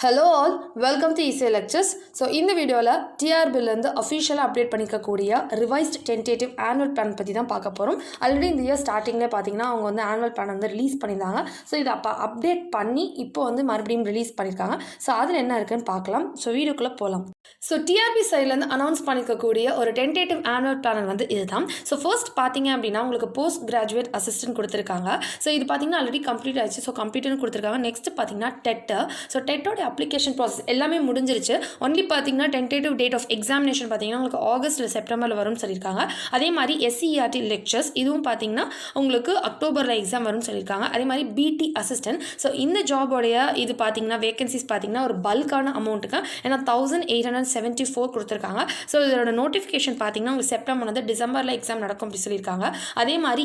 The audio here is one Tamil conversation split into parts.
Hello all, welcome to Isai lectures. So இந்த வீடியோவில் டிஆர்பிலேருந்து அஃபிஷியலாக அப்டேட் பண்ணிக்கக்கூடிய ரிவைஸ்ட் டென்டேட்டிவ் ஆனுவல் பிளான் பற்றி தான் பார்க்க போகிறோம். ஆல்ரெடி இந்த இயர் ஸ்டார்டிங்லேயே பார்த்தீங்கன்னா அவங்க வந்து ஆனுவல் பிளான் வந்து ரிலீஸ் பண்ணியிருந்தாங்க. ஸோ இதை அப்போ அப்டேட் பண்ணி இப்போ வந்து மறுபடியும் ரிலீஸ் பண்ணியிருக்காங்க. ஸோ அதில் என்ன இருக்குன்னு பார்க்கலாம். ஸோ வீடியோக்குள்ளே போகலாம். ஸோ டிஆர்பி சைட்லேருந்து அனௌன்ஸ் பண்ணிக்கக்கூடிய ஒரு டென்டேட்டிவ் ஆனுவல் பிளான் வந்து இதுதான். ஸோ ஃபர்ஸ்ட் பார்த்தீங்க அப்படின்னா உங்களுக்கு போஸ்ட் கிராஜுவேட் அசிஸ்டன்ட் கொடுத்துருக்காங்க. ஸோ இது பார்த்தீங்கன்னா ஆல்ரெடி கம்ப்ளீட் ஆயிடுச்சு. ஸோ கம்ப்யூட்டர்னு கொடுத்துருக்காங்க. நெக்ஸ்ட் பார்த்தீங்கன்னா டெட்டு. ஸோ டெட்டோட அப்ளிகேஷன் ப்ராசஸ் எல்லாமே முடிஞ்சிருச்சு. ஒன்லி பார்த்தீங்கன்னா டென்டேட்டிவ் டேட் ஆஃப் எக்ஸாமினேஷன் பார்த்தீங்கன்னா உங்களுக்கு ஆகஸ்ட் இல்லை செப்டம்பரில் வரும்னு சொல்லியிருக்காங்க. அதே மாதிரி எஸ்சிஇஆர்டி லெக்சர்ஸ் இதுவும் பார்த்தீங்கன்னா உங்களுக்கு அக்டோபரில் எக்ஸாம் வரும்னு சொல்லியிருக்காங்க. அதே மாதிரி பிடி அசிஸ்டன்ட். ஸோ இந்த ஜாபோடைய இது பார்த்தீங்கன்னா வேகன்சிஸ் பார்த்தீங்கன்னா ஒரு பல்கான அமௌண்ட்டுக்கு ஏன்னா 1874 கொடுத்துருக்காங்க. ஸோ இதோட நோட்டிஃபிகேஷன் பார்த்தீங்கன்னா உங்களுக்கு செப்டம்பர் வந்து டிசம்பரில் எக்ஸாம் நடக்கும் அப்படி சொல்லியிருக்காங்க. அதே மாதிரி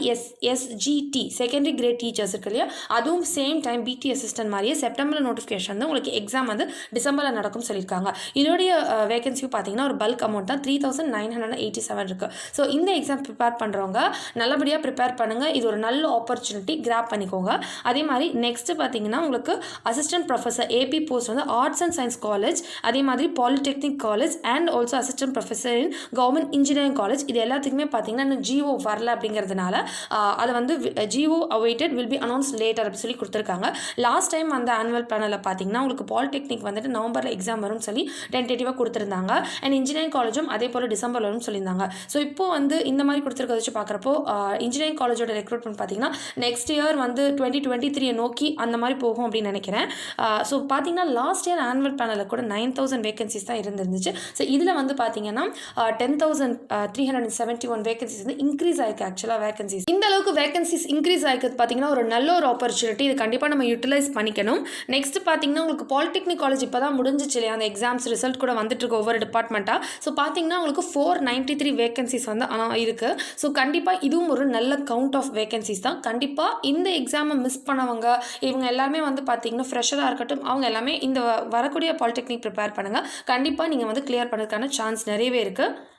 எஸ்ஜிடி செகண்டரி கிரேட் டீச்சர்ஸ் இருக்கு இல்லையா, அதுவும் சேம் டைம் பிடி அசிஸ்டன்ட் மாதிரியே செப்டம்பரில் நோட்டிஃபிகேஷன் வந்து உங்களுக்கு எக்ஸாம் வந்து டிசம்பரில் நடக்கும் சொல்லியிருக்காங்க. இதோடைய வேகன்சியும் பார்த்தீங்கன்னா ஒரு பல்க் அமௌண்ட் தான் 3987 இருக்குது. ஸோ இந்த எக்ஸாம் ப்ரிப்பேர் பண்ணுறவங்க நல்லபடியாக ப்ரிப்பேர் பண்ணுங்கள். இது ஒரு நல்ல ஆப்பர்ச்சுனிட்டி, கிராப் பண்ணிக்கோங்க. அதே மாதிரி நெக்ஸ்ட்டு பார்த்தீங்கன்னா உங்களுக்கு அசிஸ்டன்ட் ப்ரொஃபஸர் ஏபி போஸ்ட் வந்து ஆர்ட்ஸ் அண்ட் சயின்ஸ் காலேஜ், அதே மாதிரி polytechnic college and also assistant professor in government engineering college. இது எல்லாத்துக்குமே பார்த்தீங்கன்னா இன்னும் ஜிஓ வரல அப்படிங்கிறதுனால அதை வந்து GO awaited will be announce later அப்படி சொல்லி கொடுத்துருக்காங்க. லாஸ்ட் டைம் அந்த ஆனுவல் பிளானில் பார்த்தீங்கன்னா உங்களுக்கு பாலிடெக்னிக் வந்துட்டு நவம்பரில் எக்ஸாம் வரும்னு சொல்லி டென்டேட்டிவாக கொடுத்துருந்தாங்க. அண்ட் இன்ஜினியரிங் காலேஜும் அதே போல் டிசம்பர் வரும்னு சொல்லியிருந்தாங்க. ஸோ இப்போ வந்து இந்த மாதிரி கொடுத்துருக்கத வச்சு பார்க்குறப்போ இன்ஜினியரிங் காலேஜோட ரெக்ரூட்மெண்ட் பார்த்தீங்கன்னா நெக்ஸ்ட் இயர் வந்து 2023 நோக்கி அந்த மாதிரி போகும் அப்படின்னு நினைக்கிறேன். ஸோ பார்த்தீங்கன்னா லாஸ்ட் இயர் ஆனுவல் பிளானில் கூட 9000 வேகன்சிஸ் தான் இருந்துருந்துச்சு. ஸோ இதில் வந்து பார்த்தீங்கன்னா 10,371 வேகன்சிஸ் வந்து இன்க்ரீஸ் ஆயிருக்கு. ஆக்சுவலாக வேகன்சிஸ் இந்த அளவுக்கு வேகன்சிஸ் இன்க்ரீஸ் ஆகிருக்கிறது பார்த்தீங்கன்னா ஒரு நல்ல ஒரு ஆப்பர்ச்சுனிட்டி. இது கண்டிப்பாக நம்ம யூட்டிலைஸ் பண்ணிக்கணும். நெக்ஸ்ட் பார்த்தீங்கன்னா உங்களுக்கு பாலிடெக்னிக் காலேஜ் இப்போ தான் முடிஞ்சிச்சு இல்லையா, அந்த எக்ஸாம்ஸ் ரிசல்ட் கூட வந்துட்டு இருக்கு ஒவ்வொரு டிபார்ட்மெண்ட்டாக. ஸோ பார்த்தீங்கன்னா உங்களுக்கு 493 வேகன்சிஸ் வந்து இருக்குது. ஸோ கண்டிப்பாக இதுவும் ஒரு நல்ல கவுண்ட் ஆஃப் வேகன்சிஸ் தான். கண்டிப்பாக இந்த எக்ஸாமை மிஸ் பண்ணவங்க இவங்க எல்லாமே வந்து பார்த்தீங்கன்னா ஃப்ரெஷராக இருக்கட்டும், அவங்க எல்லாமே இந்த வரக்கூடிய பாலிடெக்னிக் ப்ரிப்பேர் பண்ணுங்கள். கண்டிப்பாக நீங்கள் வந்து கிளியர் பண்ணுறதுக்கான சான்ஸ் நிறையவே இருக்குது.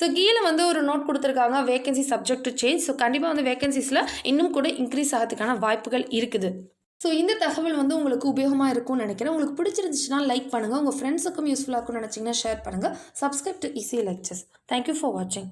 ஸோ கீழே வந்து ஒரு நோட் கொடுத்துருக்காங்க, vacancy subject to change. So கண்டிப்பாக வந்து வேகன்சிஸில் இன்னும் கூட இன்க்ரீஸ் ஆகிறதுக்கான வாய்ப்புகள் இருக்குது. ஸோ இந்த தகவல் வந்து உங்களுக்கு உபயோகமாக இருக்கும்னு நினைக்கிறேன். உங்களுக்கு பிடிச்சிருந்துச்சுன்னா லைக் பண்ணுங்கள். உங்கள் ஃப்ரெண்ட்ஸுக்கும் யூஸ்ஃபுல்லாக இருக்கும்னு நினச்சிங்கன்னா ஷேர் பண்ணுங்கள். Subscribe to easy lectures. Thank you for வாட்சிங்.